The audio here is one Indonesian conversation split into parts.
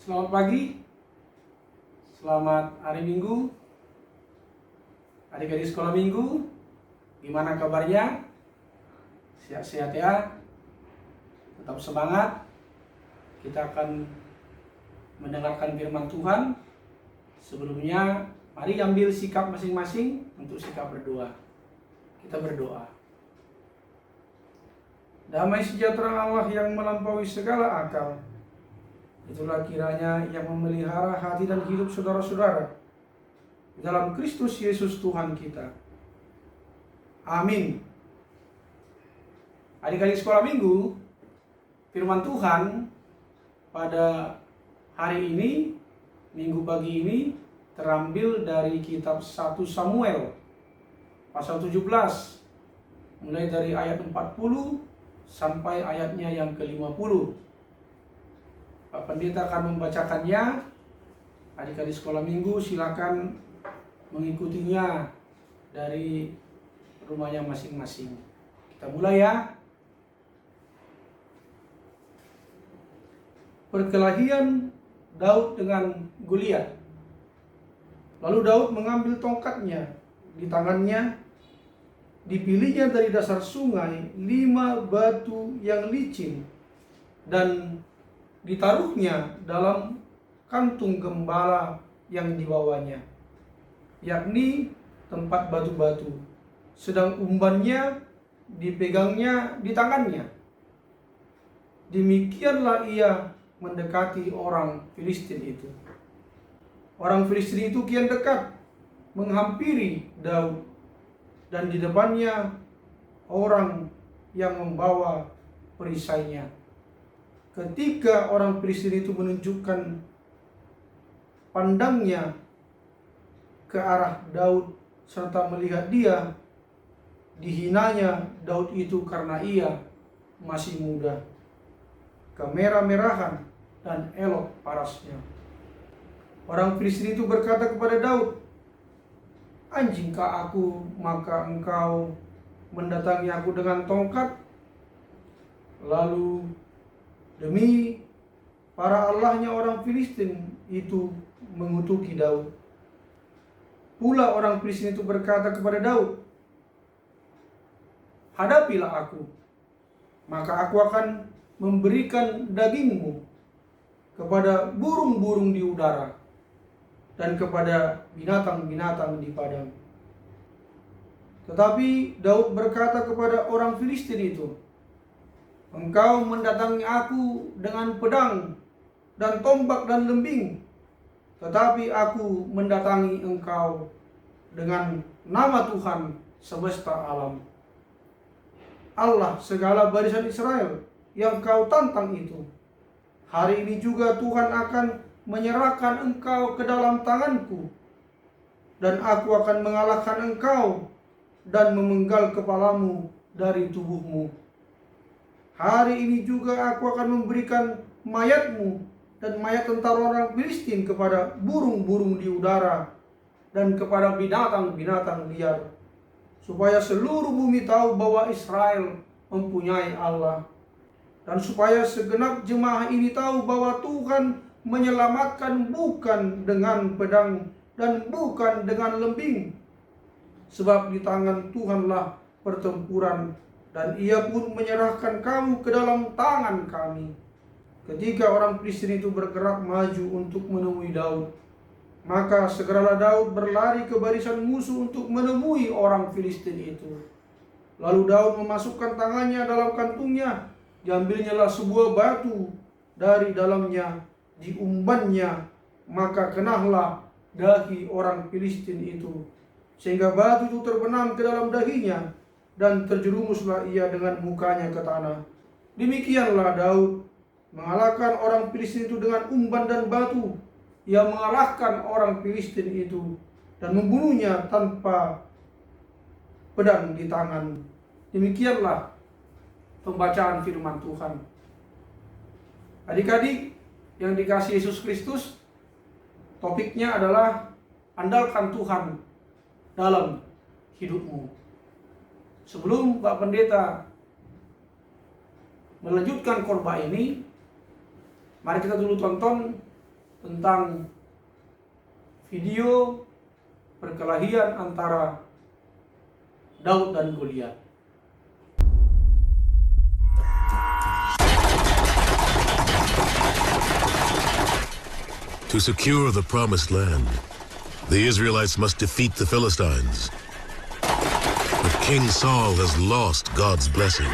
Selamat pagi, selamat hari Minggu, adik-adik sekolah Minggu. Gimana kabarnya? Sehat-sehat ya, tetap semangat. Kita akan mendengarkan firman Tuhan. Sebelumnya, mari ambil sikap masing-masing untuk sikap berdoa. Kita berdoa. Damai sejahtera Allah yang melampaui segala akal, itulah kiranya yang memelihara hati dan hidup saudara-saudara dalam Kristus Yesus Tuhan kita. Amin. Adik-adik sekolah Minggu, firman Tuhan pada hari ini, Minggu pagi ini, terambil dari kitab 1 Samuel pasal 17, mulai dari ayat 40 sampai ayatnya yang ke-50. Pak Pendeta akan membacakannya. Adik-adik sekolah Minggu silakan mengikutinya dari rumahnya masing-masing. Kita mulai ya. Perkelahian Daud dengan Goliat. Lalu Daud mengambil tongkatnya di tangannya, dipilihnya dari dasar sungai 5 batu yang licin dan ditaruhnya dalam kantung gembala yang dibawanya, yakni tempat batu-batu, sedang umbannya dipegangnya di tangannya. Demikianlah ia mendekati orang Filistin itu. Orang Filistin itu kian dekat menghampiri Daud, dan di depannya orang yang membawa perisainya. Ketika orang Filistin itu menunjukkan pandangnya ke arah Daud serta melihat dia, dihinanya Daud itu karena ia masih muda, kemerah-merahan dan elok parasnya. Orang Filistin itu berkata kepada Daud, "Anjingkah aku, maka engkau mendatangi aku dengan tongkat?" Lalu demi para allahnya orang Filistin itu mengutuki Daud. Pula orang Filistin itu berkata kepada Daud, "Hadapilah aku, maka aku akan memberikan dagingmu kepada burung-burung di udara dan kepada binatang-binatang di padang." Tetapi Daud berkata kepada orang Filistin itu, "Engkau mendatangi aku dengan pedang dan tombak dan lembing, tetapi aku mendatangi engkau dengan nama Tuhan semesta alam, Allah segala barisan Israel yang kau tantang itu. Hari ini juga Tuhan akan menyerahkan engkau ke dalam tanganku, dan aku akan mengalahkan engkau dan memenggal kepalamu dari tubuhmu. Hari ini juga aku akan memberikan mayatmu dan mayat tentara orang Filistin kepada burung-burung di udara dan kepada binatang-binatang liar, supaya seluruh bumi tahu bahwa Israel mempunyai Allah, dan supaya segenap jemaah ini tahu bahwa Tuhan menyelamatkan bukan dengan pedang dan bukan dengan lembing, sebab di tangan Tuhanlah pertempuran, dan ia pun menyerahkan kamu ke dalam tangan kami." Ketika orang Filistin itu bergerak maju untuk menemui Daud, maka segeralah Daud berlari ke barisan musuh untuk menemui orang Filistin itu. Lalu Daud memasukkan tangannya dalam kantungnya, diambilnyalah sebuah batu dari dalamnya, diumbannya, maka kenahlah dahi orang Filistin itu, sehingga batu itu terbenam ke dalam dahinya, dan terjerumuslah ia dengan mukanya ke tanah. Demikianlah Daud mengalahkan orang Filistin itu dengan umban dan batu. Ia mengalahkan orang Filistin itu dan membunuhnya tanpa pedang di tangan. Demikianlah pembacaan firman Tuhan. Adik-adik yang dikasihi Yesus Kristus, topiknya adalah andalkan Tuhan dalam hidupmu. Sebelum Pak Pendeta melanjutkan khotbah ini, mari kita dulu tonton tentang video perkelahian antara Daud dan Goliat. To secure the promised land, the Israelites must defeat the Philistines. But King Saul has lost God's blessing.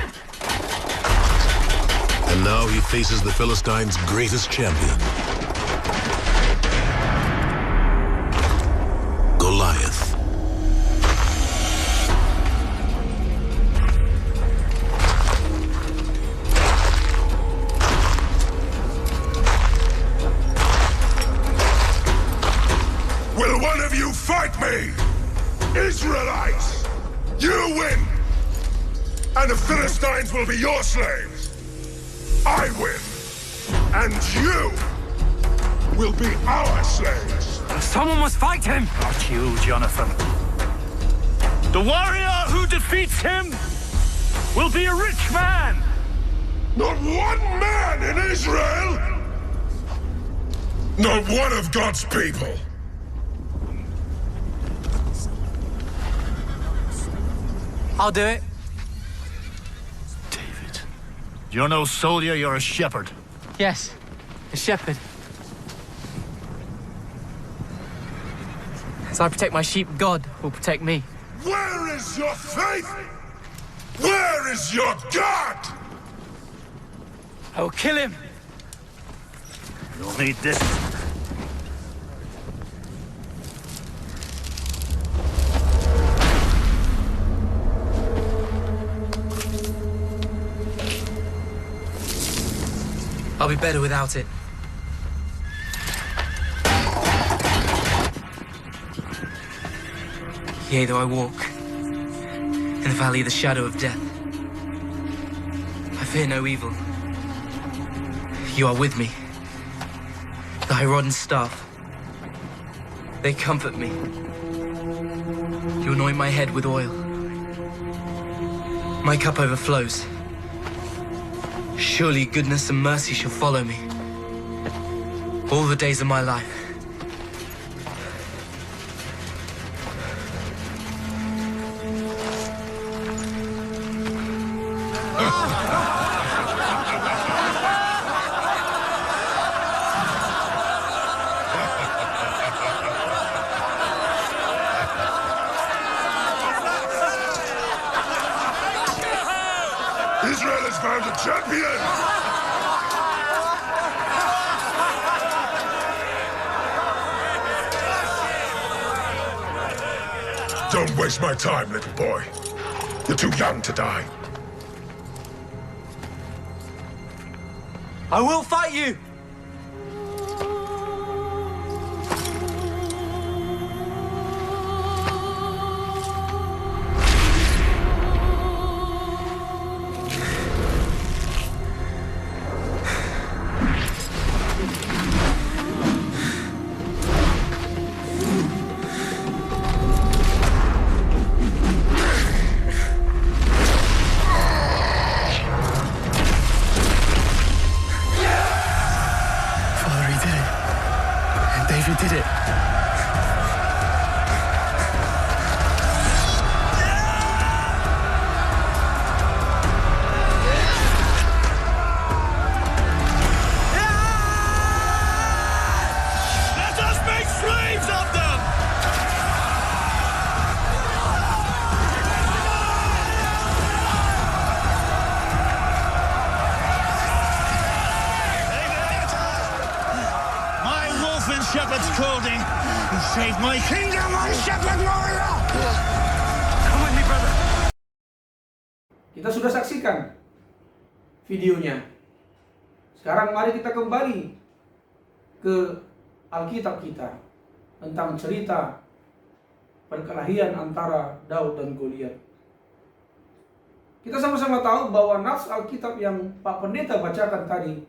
And now he faces the Philistines' greatest champion, Goliath. Will one of you fight me? Israelites! You win! And the Philistines will be your slaves. I win! And you will be our slaves. Someone must fight him! Not you, Jonathan. The warrior who defeats him will be a rich man! Not one man in Israel! Not one of God's people! I'll do it. David, you're no soldier, you're a shepherd. Yes, a shepherd. As I protect my sheep, God will protect me. Where is your faith? Where is your God? I will kill him. You'll need this. I'll be better without it. Yea, though I walk in the valley of the shadow of death, I fear no evil. You are with me. Thy rod and staff, they comfort me. You anoint my head with oil. My cup overflows. Surely goodness and mercy shall follow me all the days of my life. Israel has found a champion! Don't waste my time, little boy. You're too young to die. I will fight you! David did it. Let us make slaves of them! My wolf and shepherd's called him. You saved my kingdom, my shepherd warrior! Come with me, brother. Kita sudah saksikan videonya. Sekarang mari kita kembali ke Alkitab kita tentang cerita perkelahian antara Daud dan Goliat. Kita sama-sama tahu bahwa nats Alkitab yang Pak Pendeta bacakan tadi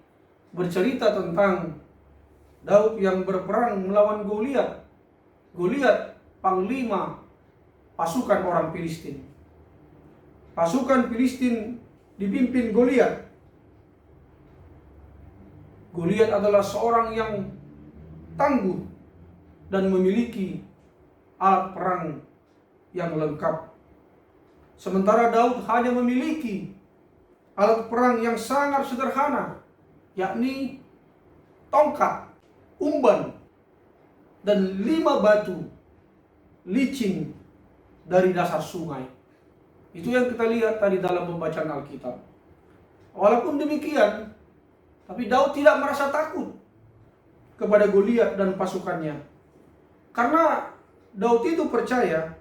bercerita tentang Daud yang berperang melawan Goliat. Goliat panglima pasukan orang Filistin. Pasukan Filistin dipimpin Goliat. Goliat adalah seorang yang tangguh dan memiliki alat perang yang lengkap. Sementara Daud hanya memiliki alat perang yang sangat sederhana, yakni tongkat, umban, dan 5 batu licin dari dasar sungai. Itu yang kita lihat tadi dalam pembacaan Alkitab. Walaupun demikian, tapi Daud tidak merasa takut kepada Goliat dan pasukannya. Karena Daud itu percaya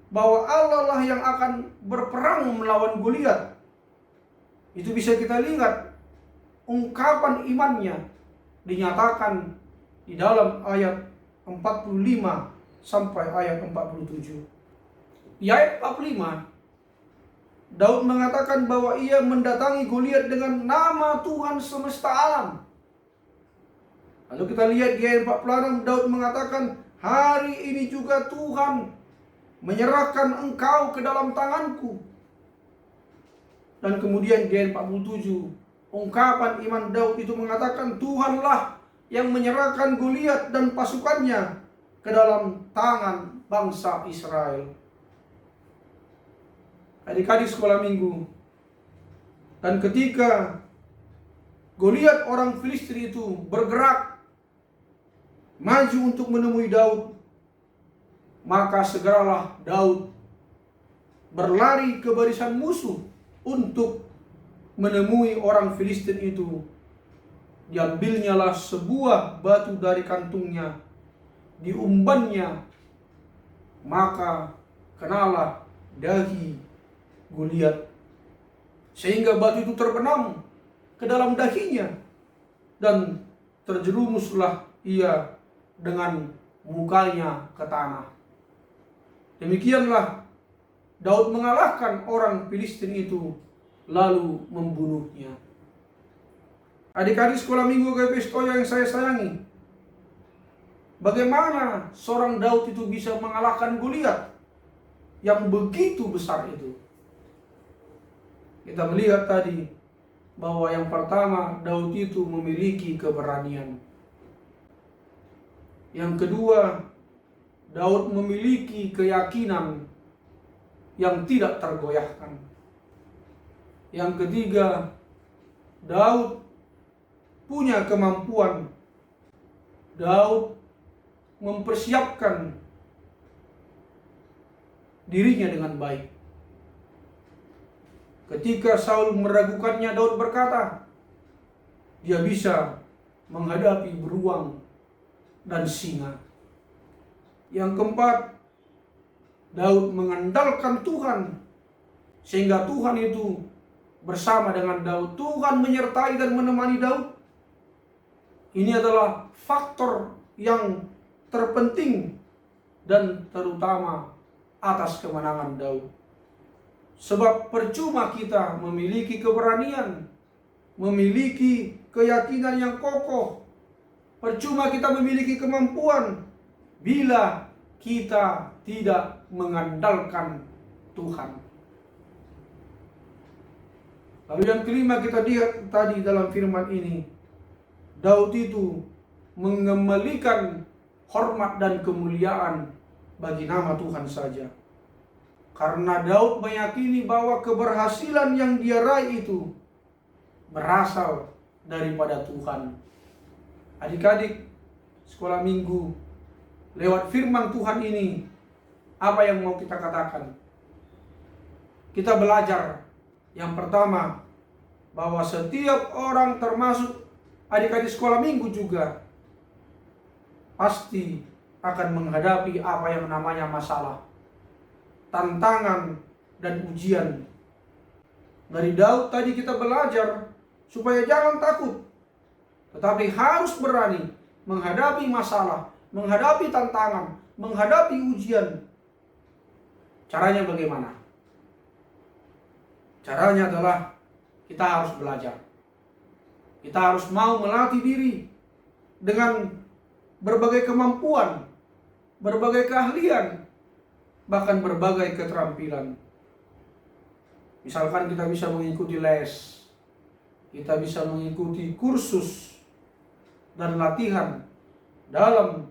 bahwa Allah lah yang akan berperang melawan Goliat. Itu bisa kita lihat ungkapan imannya dinyatakan di dalam ayat 45 sampai ayat 47. Di ayat 45, Daud mengatakan bahwa ia mendatangi Goliat dengan nama Tuhan semesta alam. Lalu kita lihat di ayat 46, Daud mengatakan, hari ini juga Tuhan menyerahkan engkau ke dalam tanganku. Dan kemudian di ayat 47, ungkapan iman Daud itu mengatakan, Tuhanlah yang menyerahkan Goliat dan pasukannya ke dalam tangan bangsa Israel. Adik-adik sekolah minggu, dan ketika Goliat orang Filistin itu bergerak maju untuk menemui Daud, maka segeralah Daud berlari ke barisan musuh untuk menemui orang Filistin itu. Diambilnyalah sebuah batu dari kantungnya, diumbannya, maka kenalah dahi Goliat, sehingga batu itu terbenam ke dalam dahinya, dan terjerumuslah ia dengan mukanya ke tanah. Demikianlah Daud mengalahkan orang Filistin itu, lalu membunuhnya. Adik-adik sekolah minggu Gepesto yang saya sayangi, bagaimana seorang Daud itu bisa mengalahkan Goliat yang begitu besar itu? Kita melihat tadi bahwa yang pertama, Daud itu memiliki keberanian. Yang kedua, Daud memiliki keyakinan yang tidak tergoyahkan. Yang ketiga, Daud punya kemampuan. Daud mempersiapkan dirinya dengan baik. Ketika Saul meragukannya, Daud berkata, dia bisa menghadapi beruang dan singa. Yang keempat, Daud mengandalkan Tuhan, sehingga Tuhan itu bersama dengan Daud. Tuhan menyertai dan menemani Daud. Ini adalah faktor yang terpenting dan terutama atas kemenangan Daud. Sebab percuma kita memiliki keberanian, memiliki keyakinan yang kokoh, percuma kita memiliki kemampuan bila kita tidak mengandalkan Tuhan. Lalu yang kelima, kita lihat tadi dalam firman ini, Daud itu mengembalikan hormat dan kemuliaan bagi nama Tuhan saja. Karena Daud meyakini bahwa keberhasilan yang dia raih itu berasal daripada Tuhan. Adik-adik sekolah minggu, lewat firman Tuhan ini, apa yang mau kita katakan? Kita belajar yang pertama, bahwa setiap orang, termasuk adik-adik sekolah minggu juga, pasti akan menghadapi apa yang namanya masalah, tantangan, dan ujian. Dari Daud tadi kita belajar supaya jangan takut, tetapi harus berani menghadapi masalah, menghadapi tantangan, menghadapi ujian. Caranya bagaimana? Caranya adalah kita harus belajar. Kita harus mau melatih diri dengan berbagai kemampuan, berbagai keahlian, bahkan berbagai keterampilan. Misalkan kita bisa mengikuti les, kita bisa mengikuti kursus dan latihan dalam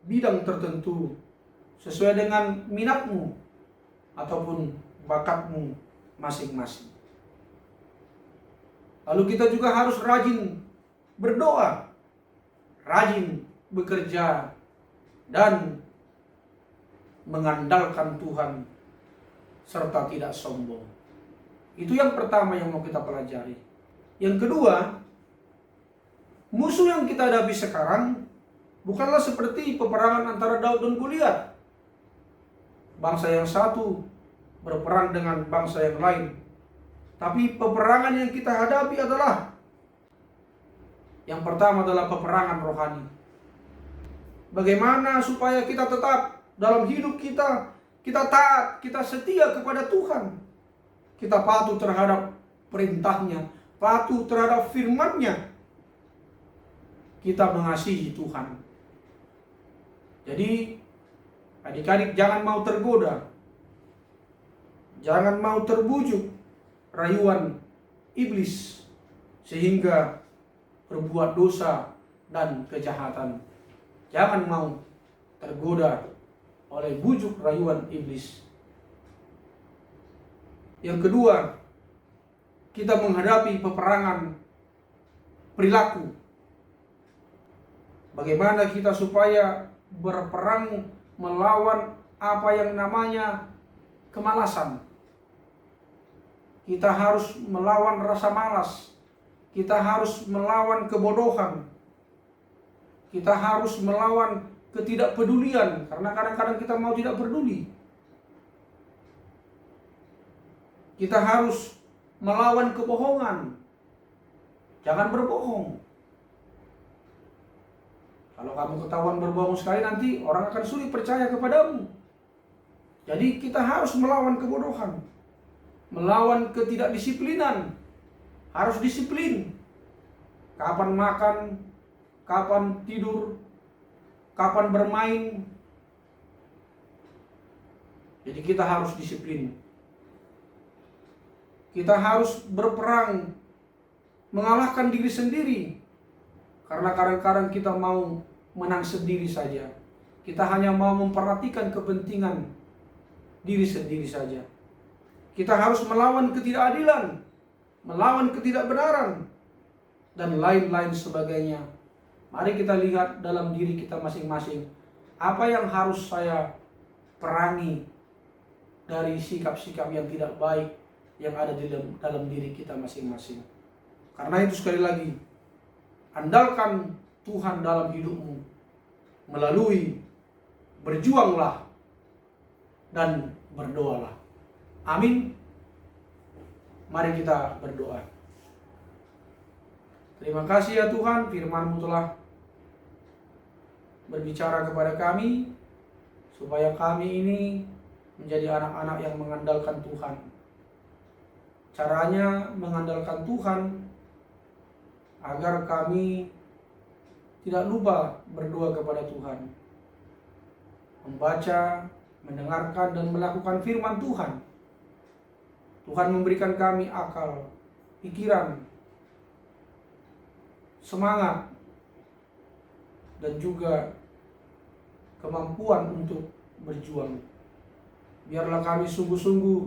bidang tertentu sesuai dengan minatmu ataupun bakatmu masing-masing. Lalu kita juga harus rajin berdoa, rajin bekerja, dan mengandalkan Tuhan serta tidak sombong. Itu yang pertama yang mau kita pelajari. Yang kedua, musuh yang kita hadapi sekarang bukanlah seperti peperangan antara Daud dan Goliat. Bangsa yang satu berperang dengan bangsa yang lain. Tapi peperangan yang kita hadapi adalah, yang pertama adalah peperangan rohani. Bagaimana supaya kita tetap dalam hidup kita taat, kita setia kepada Tuhan. Kita patuh terhadap perintahnya, patuh terhadap firman-Nya. Kita mengasihi Tuhan. Jadi adik-adik jangan mau tergoda, jangan mau terbujuk rayuan iblis sehingga berbuat dosa dan kejahatan. Jangan mau tergoda oleh bujuk rayuan iblis. Yang kedua, kita menghadapi peperangan perilaku. Bagaimana kita supaya berperang melawan apa yang namanya kemalasan. Kita harus melawan rasa malas. Kita harus melawan kebodohan. Kita harus melawan ketidakpedulian, karena kadang-kadang kita mau tidak peduli. Kita harus melawan kebohongan. Jangan berbohong. Kalau kamu ketahuan berbohong sekali, nanti orang akan sulit percaya kepadamu. Jadi kita harus melawan kebodohan, melawan ketidakdisiplinan. Harus disiplin. Kapan makan, kapan tidur, kapan bermain. Jadi kita harus disiplin. Kita harus berperang, mengalahkan diri sendiri. Karena kadang-kadang kita mau menang sendiri saja. Kita hanya mau memperhatikan kepentingan diri sendiri saja. Kita harus melawan ketidakadilan, melawan ketidakbenaran, dan lain-lain sebagainya. Mari kita lihat dalam diri kita masing-masing. Apa yang harus saya perangi dari sikap-sikap yang tidak baik yang ada di dalam diri kita masing-masing. Karena itu sekali lagi, andalkan Tuhan dalam hidupmu melalui berjuanglah dan berdoalah. Amin. Mari kita berdoa. Terima kasih ya Tuhan, firman-Mu telah berbicara kepada kami supaya kami ini menjadi anak-anak yang mengandalkan Tuhan. Caranya mengandalkan Tuhan agar kami tidak lupa berdoa kepada Tuhan, membaca, mendengarkan, dan melakukan firman Tuhan. Tuhan memberikan kami akal, pikiran, semangat, dan juga kemampuan untuk berjuang. Biarlah kami sungguh-sungguh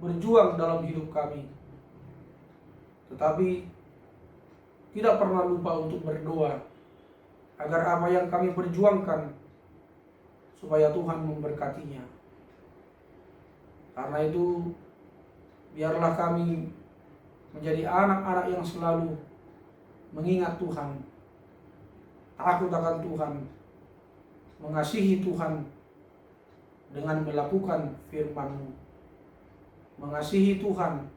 berjuang dalam hidup kami, tetapi tidak pernah lupa untuk berdoa agar apa yang kami perjuangkan supaya Tuhan memberkatinya. Karena itu biarlah kami menjadi anak-anak yang selalu mengingat Tuhan, takut akan Tuhan, mengasihi Tuhan dengan melakukan firman-Mu, mengasihi Tuhan,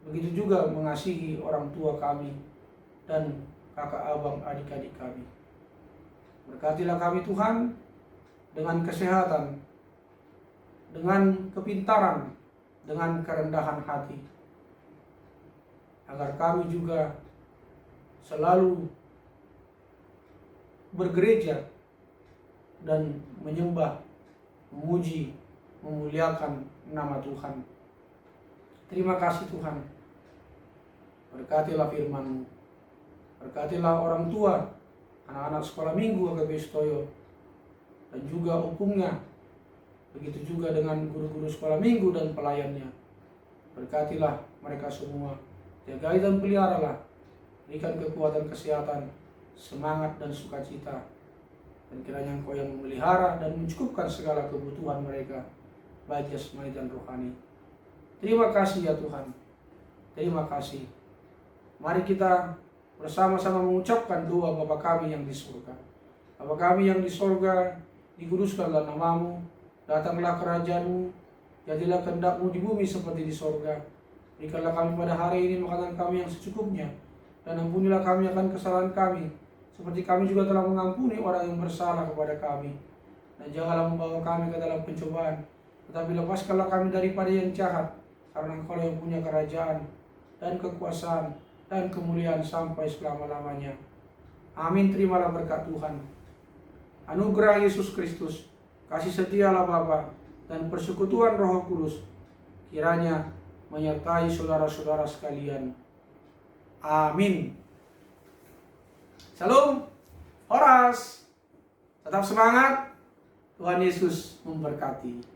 begitu juga mengasihi orang tua kami dan kakak abang adik-adik kami. Berkatilah kami Tuhan dengan kesehatan, dengan kepintaran, dengan kerendahan hati, agar kami juga selalu bergereja dan menyembah, memuji, memuliakan nama Tuhan. Terima kasih Tuhan. Berkatilah firman-Mu. Berkatilah orang tua anak-anak sekolah minggu Agape Stoyo, dan juga opungnya. Begitu juga dengan guru-guru sekolah minggu dan pelayannya. Berkatilah mereka semua, jagai dan peliharalah, berikan kekuatan kesehatan, semangat dan sukacita. Dan kiranya Engkau yang memelihara dan mencukupkan segala kebutuhan mereka, baik jasmani dan rohani. Terima kasih ya Tuhan, terima kasih. Mari kita bersama-sama mengucapkan doa Bapa kami yang di surga. Bapa kami yang di surga, dikuduskanlah namamu, datanglah kerajaan-Mu, jadilah kehendak-Mu di bumi seperti di surga. Berikanlah kami pada hari ini makanan kami yang secukupnya, dan ampunilah kami akan kesalahan kami, seperti kami juga telah mengampuni orang yang bersalah kepada kami. Dan janganlah membawa kami ke dalam pencobaan, tetapi lepaskanlah kami daripada yang jahat, karena Engkau yang punya kerajaan, dan kekuasaan, dan kemuliaan sampai selama-lamanya. Amin. Terimalah berkat Tuhan. Anugerah Yesus Kristus, kasih setia Allah Bapa, dan persekutuan Roh Kudus kiranya menyertai saudara-saudara sekalian. Amin. Shalom, Horas. Tetap semangat. Tuhan Yesus memberkati.